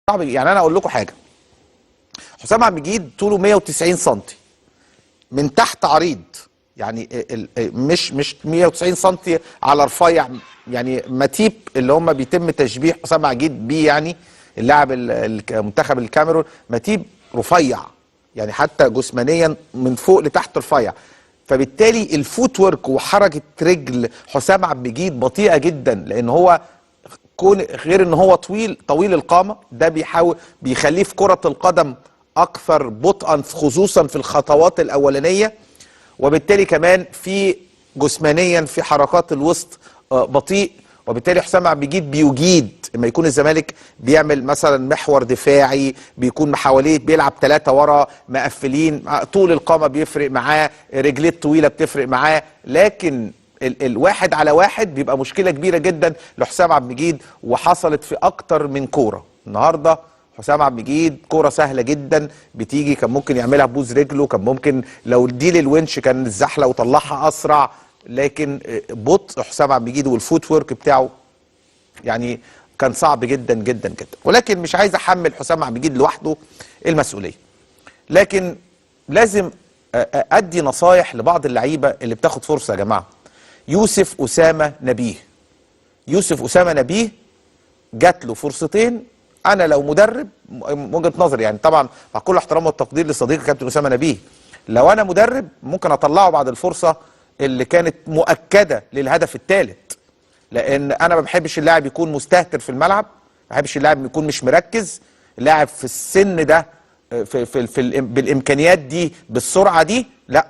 صعب. يعني انا اقول لكم حاجه، حسام عبد المجيد طوله 190 سم، من تحت عريض، يعني مش 190 سم على رفيع، يعني متيب اللي هم بيتم تشبيه حسام عبد المجيد بيه، يعني اللاعب منتخب الكاميرون متيب رفيع، يعني حتى جسمانيا من فوق لتحت رفيع. فبالتالي الفوت ورك وحركه رجل حسام عبد المجيد بطيئه جدا، لان هو كون غير ان هو طويل القامه، ده بيخليه في كره القدم اكثر بطئا، خصوصا في الخطوات الاولانيه، وبالتالي كمان في جسمانيا في حركات الوسط بطيء. وبالتالي حسام عبد المجيد بيجيد لما يكون الزمالك بيعمل مثلا محور دفاعي، بيكون حواليه بيلعب 3 ورا مقفلين، طول القامه بيفرق معاه، رجليه الطويله بتفرق معاه، لكن الواحد على واحد بيبقى مشكله كبيره جدا لحسام عبد المجيد، وحصلت في اكتر من كوره النهارده. حسام عبد المجيد كوره سهله جدا بتيجي، كان ممكن يعملها ببوز رجله، كان ممكن لو دي للونش كان الزحله وطلعها اسرع، لكن بطء حسام عبد المجيد والفوت ورك بتاعه يعني كان صعب جدا جدا جدا. ولكن مش عايز احمل حسام عبد المجيد لوحده المسؤوليه، لكن لازم ادي نصايح لبعض اللعيبه اللي بتاخد فرصه. يا جماعه، يوسف اسامه نبيه، يوسف اسامه نبيه جات له فرصتين. انا لو مدرب، وجهه نظري يعني طبعا مع كل احترام والتقدير لصديقي كابتن اسامه نبيه، لو انا مدرب ممكن اطلعه بعد الفرصه اللي كانت مؤكده للهدف الثالث، لان انا ما بحبش اللاعب يكون مستهتر في الملعب، ما بحبش اللاعب يكون مش مركز. اللاعب في السن ده بالامكانيات دي بالسرعه دي لا،